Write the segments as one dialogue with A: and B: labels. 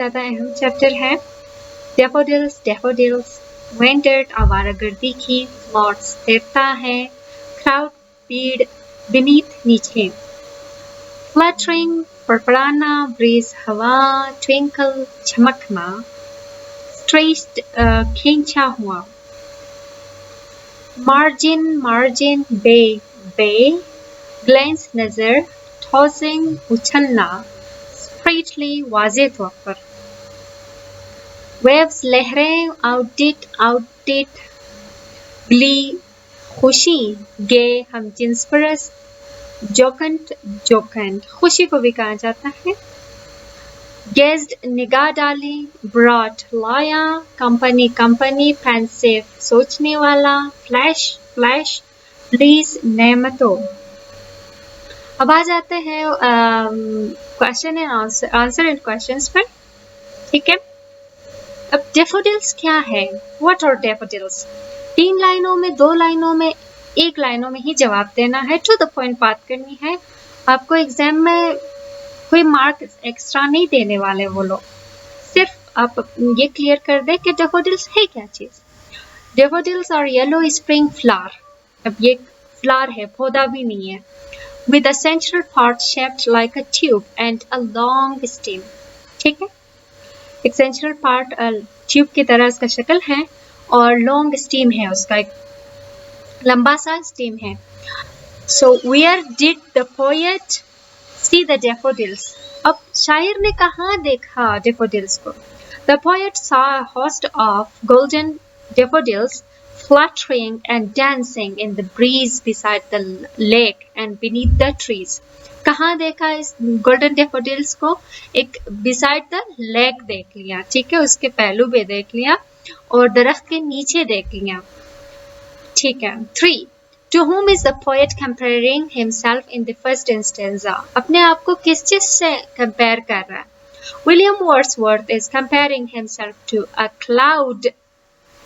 A: ज़्यादा अहम चैप्टर है। डैफोडिल्स, डैफोडिल्स, वेंटर्ड आवारागर्दी की, मॉट स्थिरता है, क्राउड भीड़, बीनीथ नीचे, फ्लटरिंग फड़फड़ाना, ब्रीज हवा, ट्विंकल चमकना, स्ट्रेस्ड खींचा हुआ, मार्जिन मार्जिन, बे बे, ग्लेंस नजर, टॉसिंग उछलना, स्ट्रेटली वाज़े तौर पर, वेव्स लहरें, आउटडेट, ग्ली खुशी, गे हमजिन्सपरस, जोकंट खुशी को भी कहा जाता है, गेज्ड निगाह डाली, ब्रॉट लाया, कंपनी पेंसिव सोचने वाला, फ्लैश प्लीज नेमतों। अब आ जाते हैं question and answer and questions पर। ठीक है, अब डैफोडिल्स क्या है? What are daffodils? 3 लाइनों में, 2 लाइनों में, 1 लाइनों में ही जवाब देना है, टू द पॉइंट बात करनी है। आपको एग्जाम में कोई मार्क एक्स्ट्रा नहीं देने वाले वो लोग, सिर्फ आप ये क्लियर कर दे कि डैफोडिल्स है क्या चीज। Daffodils are yellow spring flower. अब ये फ्लावर है, पौधा भी नहीं है। With a central part shaped like a tube and a long stem. ठीक है, एक सेंट्रल पार्ट ट्यूब की तरह इसका शक्ल है और लॉन्ग स्टेम है, उसका एक लंबा सा स्टेम है। So where did the poet see the daffodils? अब शायर ने कहाँ देखा डैफोडिल्स को? The poet saw a host of golden daffodils fluttering and dancing in the breeze beside the lake and beneath the trees. कहाँ देखा इस गोल्डन डैफोडिल्स को? एक beside the lake देख लिया, ठीक है, उसके पहलू पे देख लिया और दरख्त के नीचे देख लिया। ठीक है। 3. To whom is the poet comparing himself in the first stanza? अपने आप को किस चीज से कंपेयर कर रहा है? William Wordsworth is comparing himself to a cloud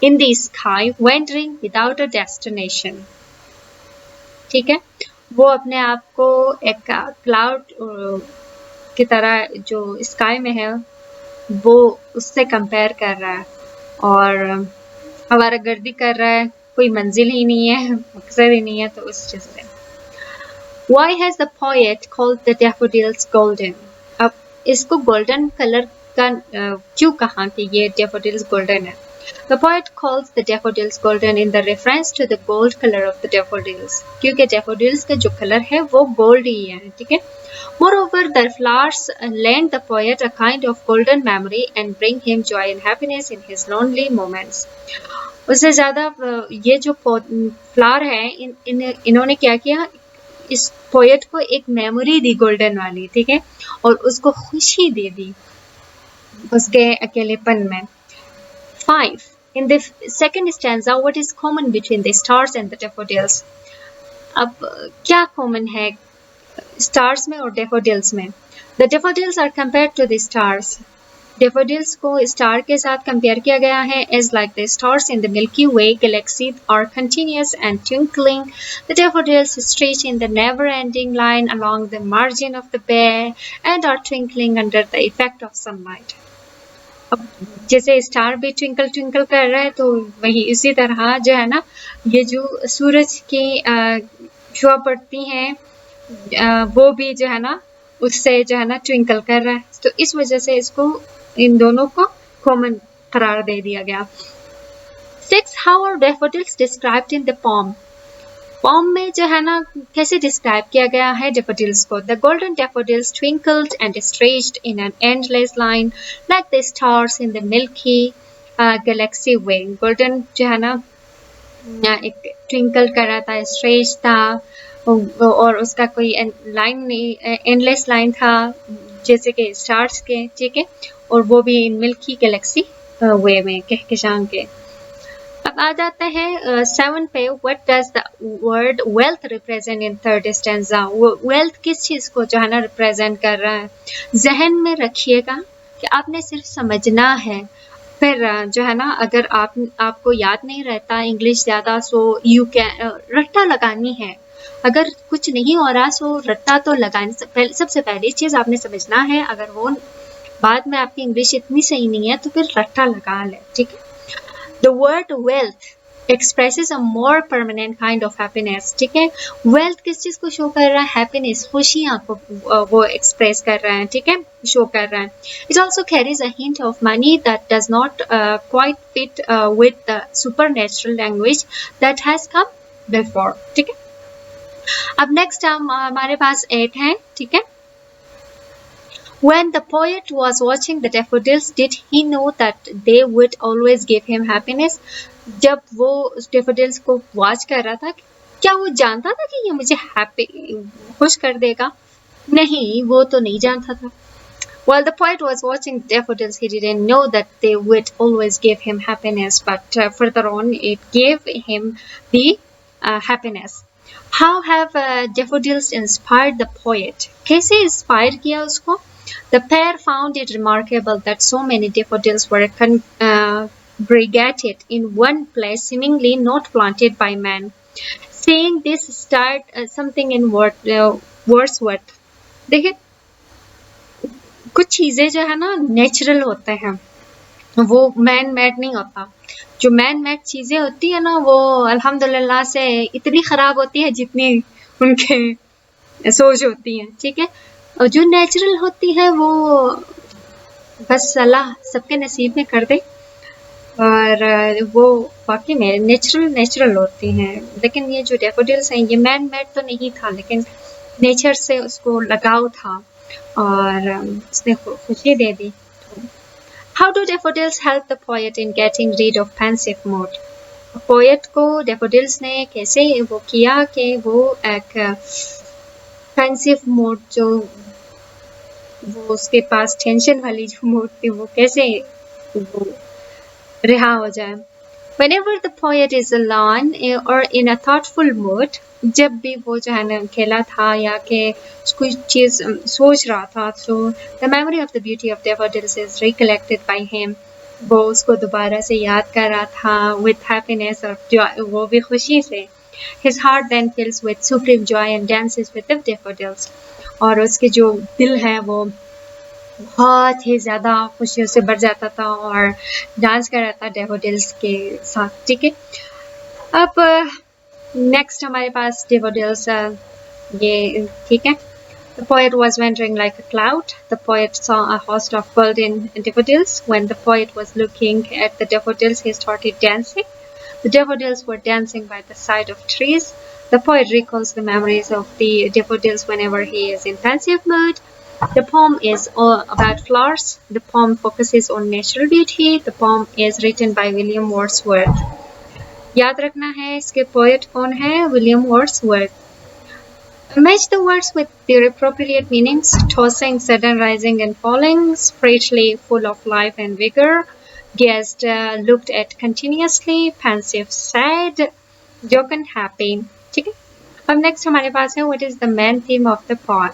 A: in the sky wandering without a destination. ठीक है, वो अपने आप को एक क्लाउड की तरह जो स्काई में है वो उससे कंपेयर कर रहा है और आवारागर्दी कर रहा है, कोई मंजिल ही नहीं है, मकसद ही नहीं है, तो उस चीज से। Why has the poet called the daffodils golden? अब इसको गोल्डन कलर का क्यों कहा कि ये daffodils गोल्डन है? The poet calls the daffodils golden in the reference to the gold color of the daffodils. क्योंकि daffodils का जो कलर है वो गोल्ड ही है, ठीक है। Moreover, the flowers lend the poet a kind of golden memory and bring him joy and happiness in his lonely moments. उससे ज़्यादा ये जो फ्लावर है इन्होंने क्या किया, इस पोएट को एक मेमोरी दी गोल्डन वाली, ठीक है, और उसको खुशी दे दी उसके अकेलेपन में। 5. In the second stanza, what is common between the stars and the daffodils? अब क्या कॉमन है स्टार्स में और डैफोडिल्स में? The daffodils are compared to the stars. Daffodils को स्टार के साथ कंपेयर किया गया है। As like the stars in the Milky Way galaxy are continuous and twinkling, the daffodils stretch in the never-ending line along the margin of the bay and are twinkling under the effect of sunlight. अब जैसे star भी twinkle twinkle कर रहा है, तो वही इसी तरह जो है ना, ये जो सूरज की शुआ पड़ती हैं वो भी जो है ना उससे जो है ना ट्विंकल कर रहा है, तो इस वजह से इसको इन दोनों को कॉमन करार दे दिया गया। 6. How are daffodils described in the poem? poem में जो है ना कैसे डिस्क्राइब किया गया है daffodils को? The golden daffodils twinkled and stretched in an endless line like the stars in the Milky galaxy way. golden जो है ना एक ट्विंकल कर रहा था, स्ट्रेच था और उसका कोई लाइन नहीं, एंडलेस लाइन था जैसे कि स्टार्स के, ठीक है, और वो भी इन मिल्की गैलेक्सी वे में कहकशां के। अब आ जाता है 7 पे। What does the word wealth represent in third stanza? wealth किस चीज को जो है ना रिप्रेजेंट कर रहा है? जहन में रखिएगा कि आपने सिर्फ समझना है, फिर जो है ना अगर आपको याद नहीं रहता इंग्लिश ज़्यादा, सो यू कैन रट्टा लगानी है। अगर कुछ नहीं हो रहा सो रट्टा तो लगानी, सबसे पहली चीज़ आपने समझना है, अगर वो बाद में आपकी इंग्लिश इतनी सही नहीं है तो फिर रट्टा लगा ले, ठीक है। The word wealth expresses a more permanent kind of happiness, ठीक है। wealth किस चीज को शो कर रहा है? happiness, खुशियां को वो एक्सप्रेस कर रहा है, ठीक है, शो कर रहा है। It also carries a hint of money that does not quite fit with the supernatural language that has come before, ठीक है। अब नेक्स्ट हमारे पास 8 है, ठीक है। When the poet was watching the daffodils, did he know that they would always give him happiness? जब वो daffodils को watch कर रहा था, क्या वो जानता था कि ये मुझे खुश कर देगा? नहीं, वो तो नहीं जानता था। While the poet was watching daffodils, he didn't know that they would always give him happiness, but further on, it gave him the happiness. How have daffodils inspired the poet? कैसे inspire किया उसको? The pair found it remarkable that so many daffodils were congregated in one place, seemingly not planted by man. Saying this stirred something in Wordsworth. देखिए, कुछ चीजें जो है ना natural होते हैं, वो मैन मेड नहीं होता। जो मैन मेड चीजें होती है ना, वो अल्हम्दुलिल्लाह से इतनी खराब होती है जितनी उनके सोच होती है, ठीक है। और जो नेचुरल होती है वो बस अल्लाह सबके नसीब में कर दे, और वो वाकई में नेचुरल होती हैं। लेकिन ये जो डैफोडिल्स हैं, ये मैन मेड तो नहीं था, लेकिन नेचर से उसको लगाव था और उसने खुशी दे दी। How do daffodils help the poet in getting rid of pensive mood? Poet को डैफोडिल्स ने कैसे वो किया कि वो एक पेंसिव मूड, जो वो उसके पास टेंशन वाली जो मूड थी, वो कैसे वो रिहा हो जाए। Whenever the poet is alone or in a thoughtful mood, जब भी वो जो है ना खेला था या कि कोई चीज़ सोच रहा था, so the memory of the beauty of daffodils is recollected by him. वो उसको दोबारा से याद कर रहा था with happiness, और वो भी खुशी से। His heart then fills with supreme joy and dances with the daffodils. और उसके जो दिल है वो बहुत ही ज़्यादा खुशियों से भर जाता था और डांस कर रहा था डैफोडिल्स के साथ, ठीक है। अब नेक्स्ट हमारे पास डैफोडिल्स, ये ठीक है। The poet was wandering like a cloud. The poet saw a host of golden daffodils. When the poet was looking at the daffodils, he started dancing. The daffodils were dancing by the side of trees. The poet recalls the memories of the daffodils whenever he is in pensive mood. The poem is about flowers. The poem focuses on natural beauty. The poem is written by William Wordsworth. याद रखना है इसके poet कौन है? William Wordsworth. Match the words with their appropriate meanings. Tossing, sudden rising and falling, spiritually full of life and vigor. Gazed, looked at continuously, pensive, sad, jocund, happy. ठीक है। अब next हमारे पास है what is the main theme of the poem.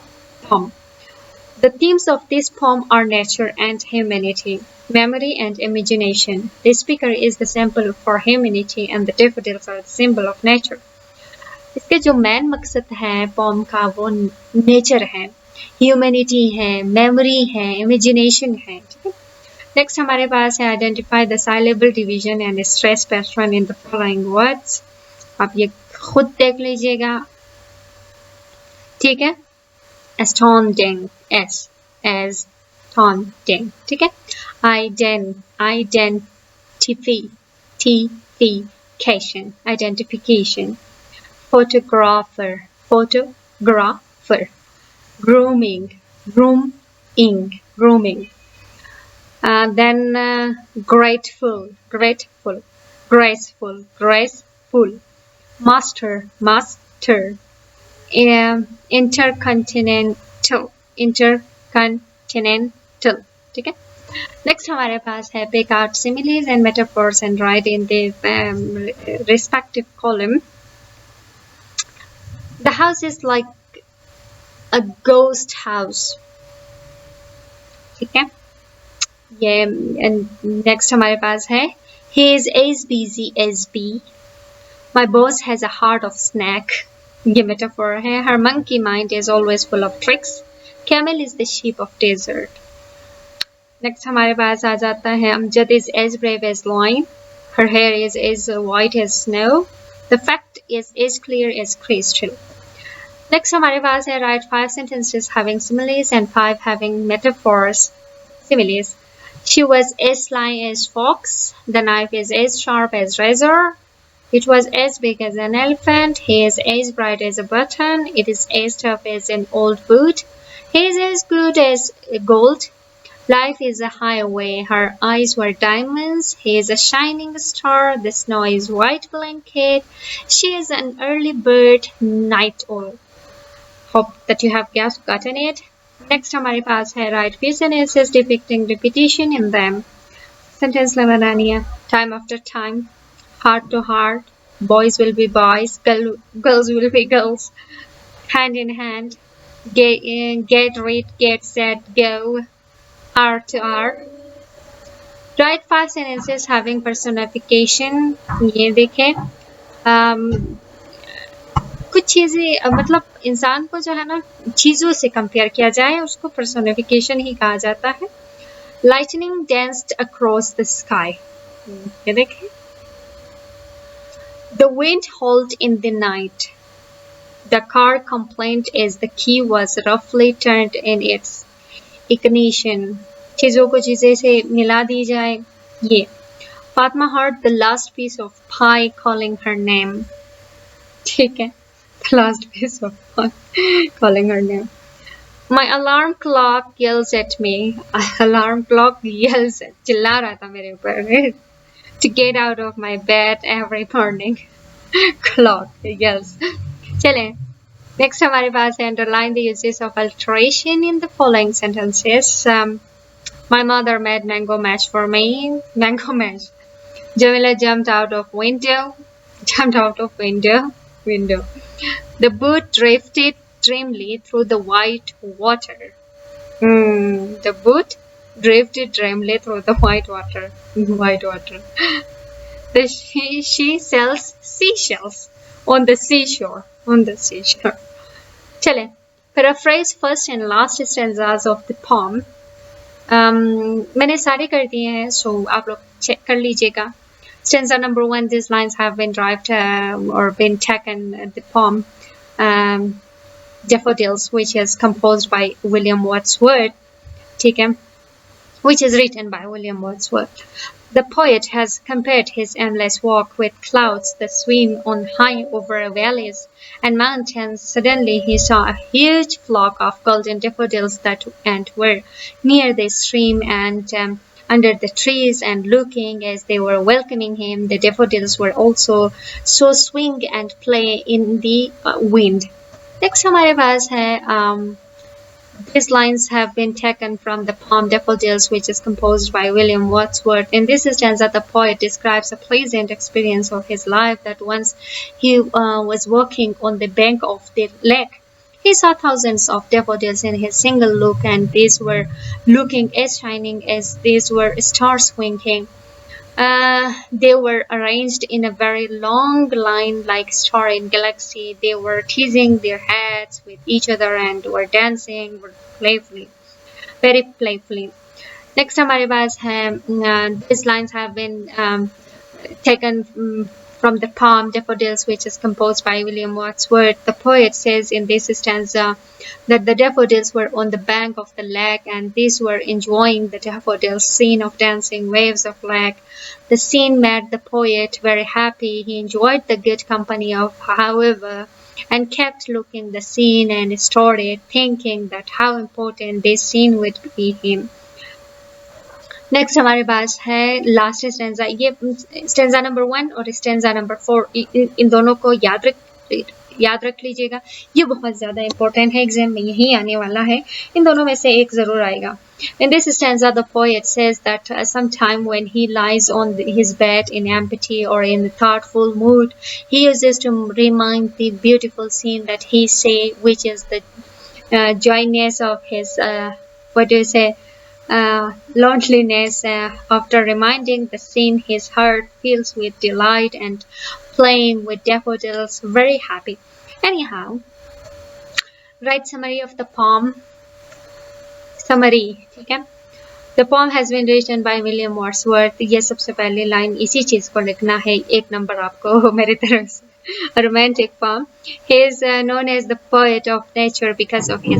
A: The themes of this poem are nature and humanity, memory and imagination. The speaker is the symbol for humanity and the daffodils are the symbol of nature. इसके जो main मकसद है pome का वो nature है, humanity है, memory है, imagination है, ठीक है। नेक्स्ट हमारे पास है identify the syllable division and stress pattern in the following words. आप ये खुद देख लीजिएगा, ठीक है। astounding, astounding, ठीक है। identification, photographer, grooming, then grateful, graceful, master, intercontinental, ठीक है। नेक्स्ट हमारे पास है pick out similes and metaphors and write in the respective column. The house is like a ghost house, ठीक है। ये नेक्स्ट हमारे पास है he is as busy as bee. My boss has a heart of snack. ये metaphor है। Her monkey mind is always full of tricks. Camel is the sheep of desert. Next हमारे पास आ जाता है Amjad is as brave as lion. Her hair is as white as snow. The fact is as clear as crystal. Next हमारे पास है write 5 sentences having similes and 5 having metaphors. Similes. She was as sly as fox. The knife is as sharp as razor. It was as big as an elephant. He is as bright as a button. It is as tough as an old boot. He is as good as gold. Life is a highway. Her eyes were diamonds. He is a shining star. The snow is white blanket. She is an early bird, night owl. Hope that you have gotten it. Next हमारे पास है write few sentences depicting repetition in them. Sentence बनानी है. Time after time, heart to heart, boys will be boys, girls will be girls. Hand in hand, get read, get set, go. R to R. Write 5 sentences having personification. ये देखें. कुछ चीज़ें मतलब इंसान को जो है ना चीज़ों से कंपेयर किया जाए उसको personification ही कहा जाता है. Lightning danced across the sky. ये देखें. The wind howled in the night. The car complained as the key was roughly turned in its ignition. चीज़ों को चीज़ें से मिला दी जाए. ये. Fatma heard the last piece of pie calling her name. ठीक है. The last piece of pie calling her name. My alarm clock yells at me. Alarm clock yells. चिल्ला रहा था मेरे ऊपर. To get out of my bed every morning. Clock yells. चलें. Next हमारे पास है underline the uses of alliteration in the following sentences. My mother made mango mash for me. Mango mash. Jamila jumped out of window. Jumped out of window. The boat drifted dreamily through the white water. The boat drifted dreamily through the white water. White water. She sells seashells on the seashore. On the seashore. चलें. Paraphrase first and last stanzas of the poem. मैंने सारे कर दिए हैं, so आप लोग check कर लीजिएगा. Stanza number 1, these lines have been derived or been taken at the poem Daffodils, which is composed by William Wordsworth, ठीक है, which is written by William Wordsworth. The poet has compared his endless walk with clouds that swim on high over valleys and mountains. Suddenly he saw a huge flock of golden daffodils that were near the stream and under the trees, and looking as they were welcoming him, the daffodils were also so swing and play in the wind. Next हमारे पास है these lines have been taken from the poem Daffodils, which is composed by William Wordsworth. In this stanza, the poet describes a pleasant experience of his life that once he was walking on the bank of the lake. He saw thousands of daffodils in his single look, and these were looking as shining as these were stars winking. They were arranged in a very long line like star in galaxy. They were teasing their heads with each other and were dancing playfully, very playfully. Next हमारे पास है these lines have been taken from the poem Daffodils, which is composed by William Wordsworth. The poet says in this stanza that the daffodils were on the bank of the lake, and these were enjoying the daffodils scene of dancing waves of lake. The scene made the poet very happy. He enjoyed the good company of, however, and kept looking the scene and started thinking that how important this scene would be him. Next हमारे पास है last stanza. ये stanza number 1 और stanza number 4 इन दोनों को याद रख लीजिएगा. ये बहुत ज़्यादा इम्पोर्टेंट है, एग्जाम में यही आने वाला है. इन दोनों में से एक ज़रूर आएगा. In this stanza, the poet says that sometime when he lies on his bed in empty or in a thoughtful mood, he uses to remind the beautiful scene that he say, which is the joyness of his loneliness. After reminding the scene, his heart fills with delight and playing with daffodils, very happy. Anyhow, write summary of the poem. Summary, okay? The poem has been written by William Wordsworth. ये सबसे पहली line इसी चीज को लिखना है, 1 number आपको मेरी तरफ से. A romantic poem. He is known as the poet of nature because of his